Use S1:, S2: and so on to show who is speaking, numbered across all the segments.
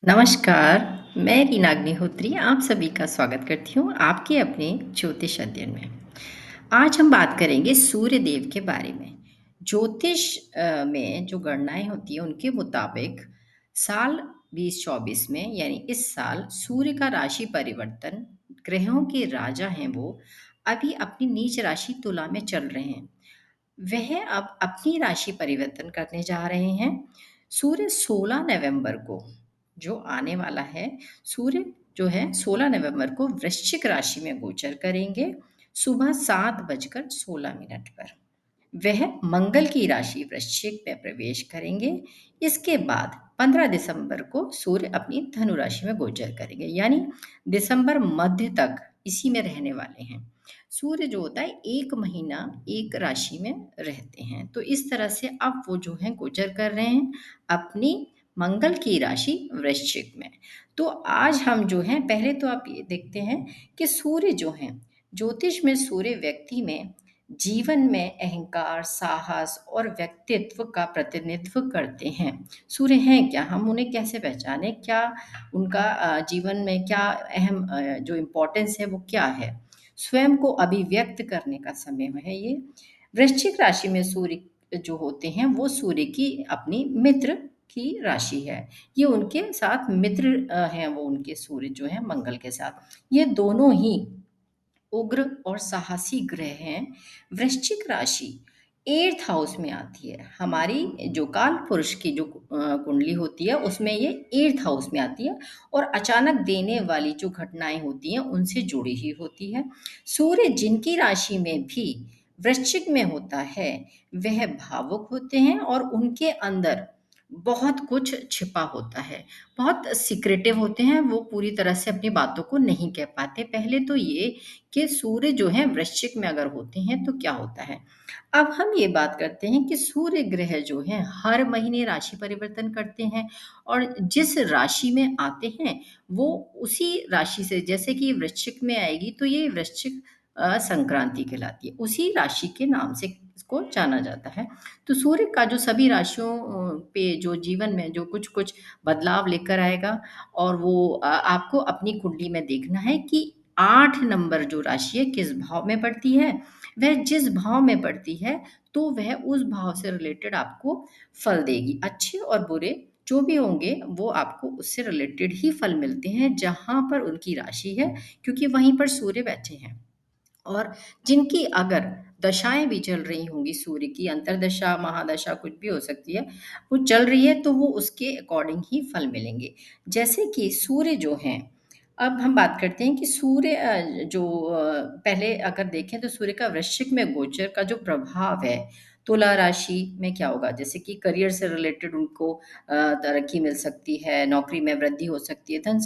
S1: नमस्कार, मैं रीना अग्निहोत्री आप सभी का स्वागत करती हूँ आपके अपने ज्योतिष अध्ययन में। आज हम बात करेंगे सूर्य देव के बारे में। ज्योतिष में जो गणनाएँ होती हैं उनके मुताबिक साल 2024 में यानी इस साल सूर्य का राशि परिवर्तन ग्रहों के राजा हैं वो अभी अपनी नीच राशि तुला में चल रहे हैं। वह अब अपनी राशि परिवर्तन करने जा रहे हैं। सूर्य 16 नवंबर को जो आने वाला है, सूर्य जो है 16 नवंबर को वृश्चिक राशि में गोचर करेंगे, सुबह 7 बजकर 16 मिनट पर। वह मंगल की राशि वृश्चिक में प्रवेश करेंगे। इसके बाद 15 दिसंबर को सूर्य अपनी धनु राशि में गोचर करेंगे, यानी दिसंबर मध्य तक इसी में रहने वाले हैं। सूर्य जो होता है 1 महीना एक राशि में रहते हैं, तो इस तरह से अब वो जो है गोचर कर रहे हैं अपनी मंगल की राशि वृश्चिक में। तो आज हम जो हैं पहले तो आप ये देखते हैं कि सूर्य जो हैं, ज्योतिष में सूर्य व्यक्ति में जीवन में अहंकार, साहस और व्यक्तित्व का प्रतिनिधित्व करते हैं। सूर्य हैं क्या? हम उन्हें कैसे पहचानें? क्या उनका जीवन में क्या अहम जो इम्पोर्टेंस है वो क्या है? स्वयं को अभिव्यक्त करने का समय है ये। वृश्चिक राशि में सूर्य जो होते हैं वो सूर्य की अपनी मित्र की राशि है। ये उनके साथ मित्र हैं वो उनके सूर्य जो हैं मंगल के साथ। ये दोनों ही उग्र और साहसी ग्रह हैं। वृश्चिक राशि 8th हाउस में आती है। हमारी जो काल पुरुष की जो कुंडली होती है उसमें ये 8th हाउस में आती है और अचानक देने वाली जो घटनाएं होती हैं उनसे जुड़ी ही होती है। सूर्य जिनकी राशि में भी वृश्चिक में होता है वह भावुक होते हैं और उनके अंदर बहुत कुछ छिपा होता है। बहुत सीक्रेटिव होते हैं, वो पूरी तरह से अपनी बातों को नहीं कह पाते। पहले तो ये कि सूर्य जो है वृश्चिक में अगर होते हैं तो क्या होता है। अब हम ये बात करते हैं कि सूर्य ग्रह जो है हर महीने राशि परिवर्तन करते हैं और जिस राशि में आते हैं वो उसी राशि से, जैसे कि वृश्चिक में आएगी तो ये वृश्चिक संक्रांति कहलाती है, उसी राशि के नाम से इसको जाना जाता है। तो सूर्य का जो सभी राशियों पे जो जीवन में जो कुछ कुछ बदलाव लेकर आएगा और वो आपको अपनी कुंडली में देखना है कि 8 नंबर जो राशि है किस भाव में पड़ती है। वह जिस भाव में पड़ती है तो वह उस भाव से रिलेटेड आपको फल देगी। अच्छे और बुरे जो भी होंगे वो आपको उससे रिलेटेड ही फल मिलते हैं जहाँ पर उनकी राशि है, क्योंकि वहीं पर सूर्य बैठे हैं। और जिनकी अगर दशाएँ भी चल रही होंगी सूर्य की, अंतर्दशा, महादशा कुछ भी हो सकती है, वो चल रही है तो वो उसके अकॉर्डिंग ही फल मिलेंगे। जैसे कि सूर्य जो हैं, अब हम बात करते हैं कि सूर्य पहले अगर देखें तो सूर्य का वृश्चिक में गोचर का जो प्रभाव है, तुला राशि में क्या होगा? जैसे कि करियर से रिलेटेड उनको तरक्की मिल सकती है, नौकरी में वृद्धि हो सकती है,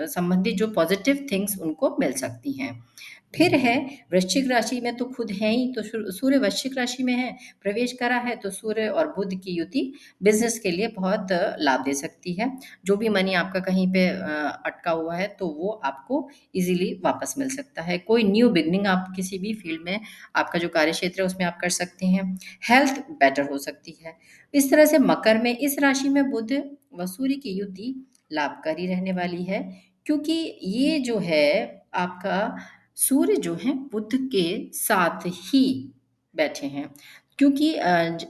S1: संबंधित जो पॉज़िटिव थिंग्स उनको मिल सकती हैं। फिर है वृश्चिक राशि में तो खुद है ही, तो सूर्य वृश्चिक राशि में है, प्रवेश करा है तो सूर्य और बुध की युति बिज़नेस के लिए बहुत लाभ दे सकती है। जो भी मनी आपका कहीं पे अटका हुआ है तो वो आपको ईज़िली वापस मिल सकता है। कोई न्यू बिगिनिंग आप किसी भी फ़ील्ड में आपका जो कार्यक्षेत्र है उसमें आप कर सकते हैं। हेल्थ बेटर हो सकती है। इस तरह से मकर में इस राशि में बुध व सूर्य की युति लाभकारी रहने वाली है, क्योंकि ये जो है आपका सूर्य जो है बुध के साथ ही बैठे हैं। क्योंकि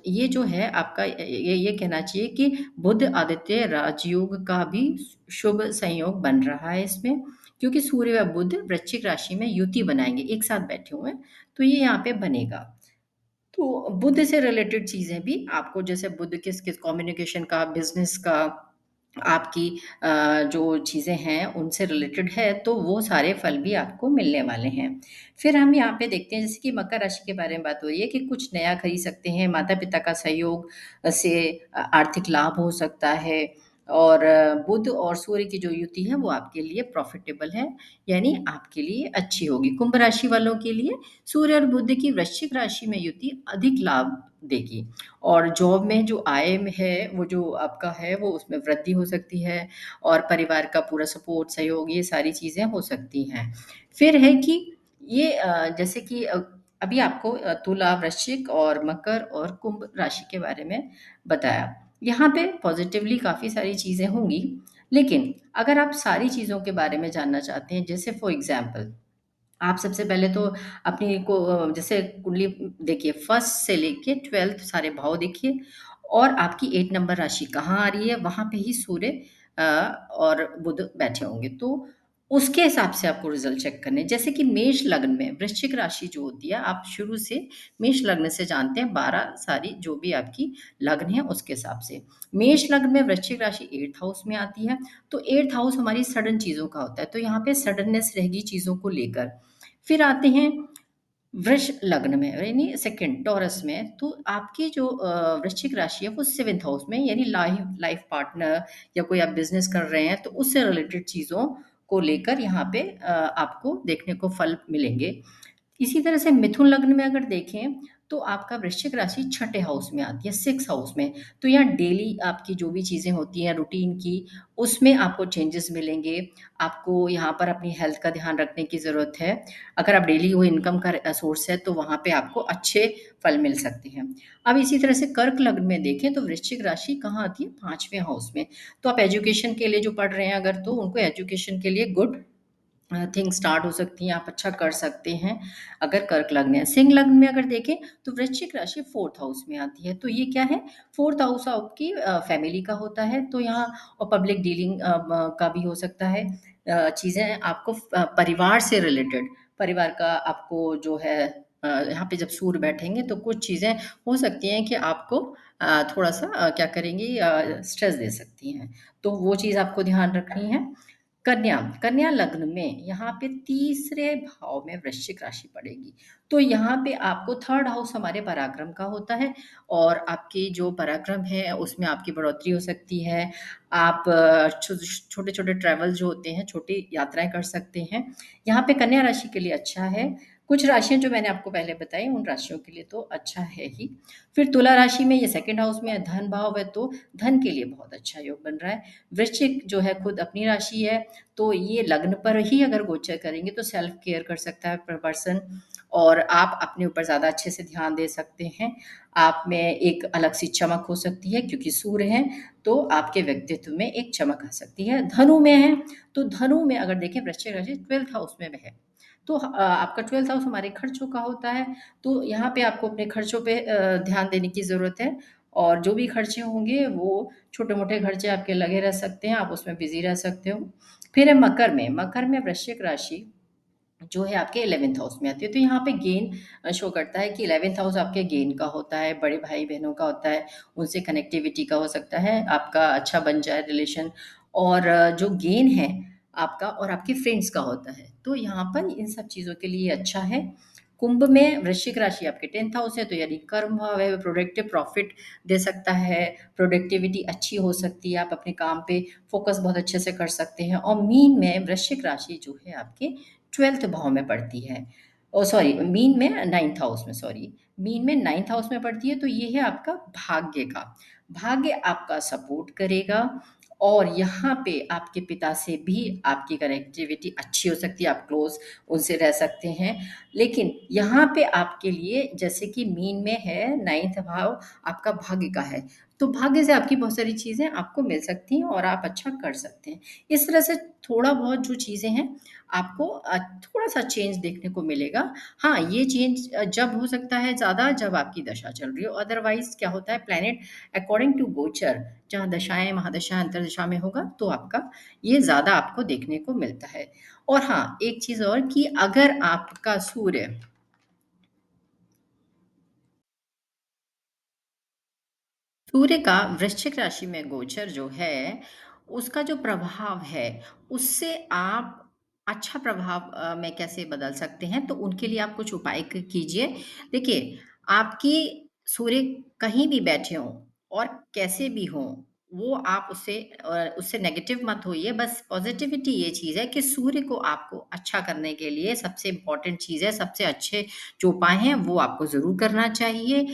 S1: ये जो है आपका ये कहना चाहिए कि बुध आदित्य राजयोग का भी शुभ संयोग बन रहा है इसमें, क्योंकि सूर्य व बुध वृश्चिक राशि में युति बनाएंगे, एक साथ बैठे हुए हैं, तो ये यहाँ पे बनेगा। तो बुध से रिलेटेड चीज़ें भी आपको, जैसे बुध किस किस कम्युनिकेशन का, बिजनेस का, आपकी जो चीज़ें हैं उनसे रिलेटेड है तो वो सारे फल भी आपको मिलने वाले हैं। फिर हम यहाँ पे देखते हैं जैसे कि मकर राशि के बारे में बात हो रही है कि कुछ नया खरीद सकते हैं, माता-पिता का सहयोग से आर्थिक लाभ हो सकता है और बुध और सूर्य की जो युति है वो आपके लिए प्रॉफ़िटेबल है, यानी आपके लिए अच्छी होगी। कुंभ राशि वालों के लिए सूर्य और बुध की वृश्चिक राशि में युति अधिक लाभ देगी और जॉब में जो आय में है, वो जो आपका है, वो उसमें वृद्धि हो सकती है और परिवार का पूरा सपोर्ट, सहयोग, ये सारी चीज़ें हो सकती हैं। फिर है कि ये जैसे कि अभी आपको तुला, वृश्चिक और मकर और कुंभ राशि के बारे में बताया। यहाँ पे पॉज़िटिवली काफ़ी सारी चीज़ें होंगी, लेकिन अगर आप सारी चीज़ों के बारे में जानना चाहते हैं, जैसे फॉर एग्ज़ाम्पल आप सबसे पहले तो अपनी को जैसे कुंडली देखिए, फर्स्ट से लेके 12th सारे भाव देखिए और आपकी 8 नंबर राशि कहाँ आ रही है, वहाँ पे ही सूर्य अ, और बुध बैठे होंगे। तो उसके हिसाब से आपको रिज़ल्ट चेक करने हैं। जैसे कि मेष लग्न में वृश्चिक राशि जो होती है, आप शुरू से मेष लग्न से जानते हैं, 12 सारी जो भी आपकी लग्न है उसके हिसाब से। मेष लग्न में वृश्चिक राशि 8th हाउस में आती है, तो 8th हाउस हमारी सडन चीज़ों का होता है, तो यहाँ पे सडननेस रहेगी चीज़ों को लेकर। फिर आते हैं वृष लग्न में यानी सेकंड टॉरस में, तो आपकी जो वृश्चिक राशि है वो 7th हाउस में, यानी लाइफ लाइफ पार्टनर या कोई आप बिजनेस कर रहे हैं तो उससे रिलेटेड चीज़ों को लेकर यहाँ पे आपको देखने को फल मिलेंगे। इसी तरह से मिथुन लग्न में अगर देखें तो आपका वृश्चिक राशि छठे हाउस में आती है, 6 हाउस में। तो यहाँ डेली आपकी जो भी चीज़ें होती हैं रूटीन की, उसमें आपको चेंजेस मिलेंगे। आपको यहाँ पर अपनी हेल्थ का ध्यान रखने की ज़रूरत है। अगर आप डेली वो इनकम का सोर्स है तो वहाँ पे आपको अच्छे फल मिल सकते हैं। अब इसी तरह से कर्क लग्न में देखें तो वृश्चिक राशि कहाँ आती है, 5वें हाउस में। तो आप एजुकेशन के लिए जो पढ़ रहे हैं अगर, तो उनको एजुकेशन के लिए गुड थिंग स्टार्ट हो सकती हैं, आप अच्छा कर सकते हैं अगर कर्क लग्न है। सिंह लग्न में अगर देखें तो वृश्चिक राशि 4th हाउस में आती है, तो ये क्या है, 4th हाउस आपकी फैमिली का होता है, तो यहाँ और पब्लिक डीलिंग का भी हो सकता है। चीज़ें आपको परिवार से रिलेटेड, परिवार का आपको जो है यहाँ पे जब सूर्य बैठेंगे तो कुछ चीज़ें हो सकती हैं कि आपको थोड़ा सा क्या करेंगी, स्ट्रेस दे सकती हैं, तो वो चीज़ आपको ध्यान रखनी है। कन्या, कन्या लग्न में यहाँ पे तीसरे भाव में वृश्चिक राशि पड़ेगी। तो यहाँ पे आपको 3rd हाउस हमारे पराक्रम का होता है और आपकी जो पराक्रम है उसमें आपकी बढ़ोतरी हो सकती है। आप छोटे-छोटे ट्रैवल जो होते हैं, छोटी यात्राएँ कर सकते हैं। यहाँ पे कन्या राशि के लिए अच्छा है। कुछ राशियाँ जो मैंने आपको पहले बताई उन राशियों के लिए तो अच्छा है ही। फिर तुला राशि में ये 2nd हाउस में है, धन भाव है, तो धन के लिए बहुत अच्छा योग बन रहा है। वृश्चिक जो है खुद अपनी राशि है, तो ये लग्न पर ही अगर गोचर करेंगे तो सेल्फ केयर कर सकता है पर्सन और आप अपने ऊपर ज़्यादा अच्छे से ध्यान दे सकते हैं। आप में एक अलग सी चमक हो सकती है क्योंकि सूर्य है, तो आपके व्यक्तित्व में एक चमक आ सकती है। धनु में है, तो धनु में अगर देखें वृश्चिक राशि 12th हाउस में है, तो आपका 12th हाउस हमारे खर्चों का होता है, तो यहाँ पे आपको अपने खर्चों पे ध्यान देने की ज़रूरत है और जो भी खर्चे होंगे वो छोटे-मोटे खर्चे आपके लगे रह सकते हैं, आप उसमें बिज़ी रह सकते हो। फिर है मकर में वृश्चिक राशि जो है आपके 11th हाउस में आती है, तो यहाँ पे गेन शो करता है कि 11th हाउस आपके गेन का होता है, बड़े भाई-बहनों का होता है, उनसे कनेक्टिविटी का हो सकता है, आपका अच्छा बन जाए रिलेशन और जो गेन है आपका और आपके फ्रेंड्स का होता है, तो यहाँ पर इन सब चीज़ों के लिए अच्छा है। कुंभ में वृश्चिक राशि आपके 10th हाउस है, तो यानी कर्म भाव है, प्रोडक्टिव प्रॉफिट दे सकता है, प्रोडक्टिविटी अच्छी हो सकती है, आप अपने काम पे फ़ोकस बहुत अच्छे से कर सकते हैं और मीन में वृश्चिक राशि जो है आपके 12th भाव में पड़ती है। ओह सॉरी, मीन में 9th हाउस में, सॉरी, मीन में 9th हाउस में पड़ती है, तो ये है आपका भाग्य का। भाग्य आपका सपोर्ट करेगा और यहाँ पे आपके पिता से भी आपकी कनेक्टिविटी अच्छी हो सकती है, आप क्लोज़ उनसे रह सकते हैं। लेकिन यहाँ पे आपके लिए जैसे कि मीन में है, 9th भाव आपका भाग्य का है, तो भाग्य से आपकी बहुत सारी चीज़ें आपको मिल सकती हैं और आप अच्छा कर सकते हैं। इस तरह से थोड़ा-बहुत जो चीज़ें हैं आपको थोड़ा-सा चेंज देखने को मिलेगा। हाँ, ये चेंज जब हो सकता है ज़्यादा जब आपकी दशा चल रही हो, अदरवाइज़ क्या होता है, प्लैनेट अकॉर्डिंग टू गोचर जहाँ दशाएँ, महादशा, अंतर्दशा में होगा तो आपका ये ज़्यादा आपको देखने को मिलता है। और हाँ, एक चीज़ और कि अगर आपका सूर्य का वृश्चिक राशि में गोचर जो है, उसका जो प्रभाव है, उससे आप अच्छा प्रभाव में कैसे बदल सकते हैं, तो उनके लिए आप कुछ उपाय कीजिए। देखिए, आपकी सूर्य कहीं भी बैठे हों और कैसे भी हों, वो आप उससे नेगेटिव मत होइए, बस पॉजिटिविटी ये चीज़ है कि सूर्य को आपको अच्छा करने के लिए सबसे इम्पोर्टेंट चीज़ है, सबसे अच्छे जो उपाय हैं, वो आपको ज़रूर करना चाहिए।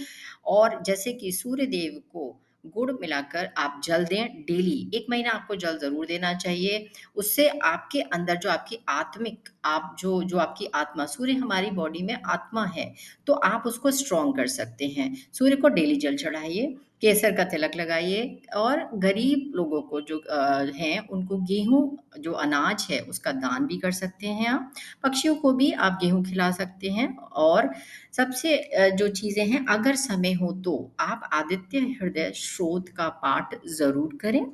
S1: और जैसे कि सूर्य देव को गुड़ मिलाकर आप जल दें डेली, 1 महीना आपको जल ज़रूर देना चाहिए। उससे आपके अंदर जो आपकी आत्मिक आप जो आपकी आत्मा, सूर्य हमारी बॉडी में आत्मा है, तो आप उसको स्ट्रॉन्ग कर सकते हैं। सूर्य को डेली जल चढ़ाइए केसर का तिलक लगाइए और गरीब लोगों को जो हैं उनको गेहूँ जो अनाज है उसका दान भी कर सकते हैं आप। पक्षियों को भी आप गेहूँ खिला सकते हैं और सबसे जो चीज़ें हैं अगर समय हो तो आप आदित्य हृदय स्रोत का पाठ ज़रूर करें।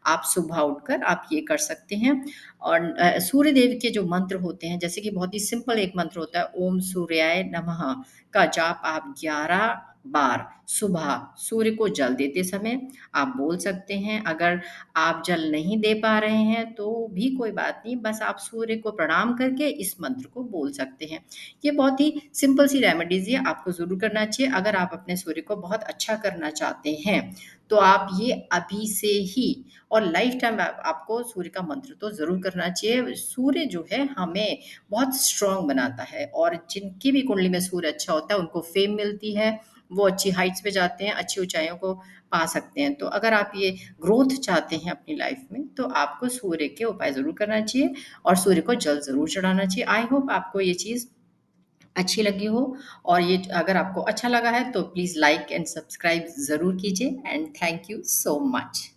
S1: आप सुबह उठकर आप ये कर सकते हैं और सूर्य देव के जो मंत्र होते हैं जैसे कि बहुत ही सिंपल एक मंत्र होता है ओम सूर्याय नमः का जाप आप 11 बार सुबह सूर्य को जल देते समय आप बोल सकते हैं। अगर आप जल नहीं दे पा रहे हैं तो भी कोई बात नहीं, बस आप सूर्य को प्रणाम करके इस मंत्र को बोल सकते हैं। ये बहुत ही सिंपल सी रेमेडीज़ है, आपको ज़रूर करना चाहिए। अगर आप अपने सूर्य को बहुत अच्छा करना चाहते हैं, तो आप ये अभी से ही और लाइफ टाइम आपको सूर्य का मंत्र तो ज़रूर करना चाहिए। सूर्य जो है हमें बहुत स्ट्रॉन्ग बनाता है और जिनकी भी कुंडली में सूर्य अच्छा होता है उनको फेम मिलती है, वो अच्छी हाइट्स पे जाते हैं, अच्छी ऊँचाइयों को पा सकते हैं। तो अगर आप ये ग्रोथ चाहते हैं अपनी लाइफ में, तो आपको सूर्य के उपाय ज़रूर करना चाहिए और सूर्य को जल ज़रूर चढ़ाना चाहिए। आई होप आपको ये चीज़ अच्छी लगी हो और ये अगर आपको अच्छा लगा है तो प्लीज़ लाइक एंड सब्सक्राइब ज़रूर कीजिए and thank you so much.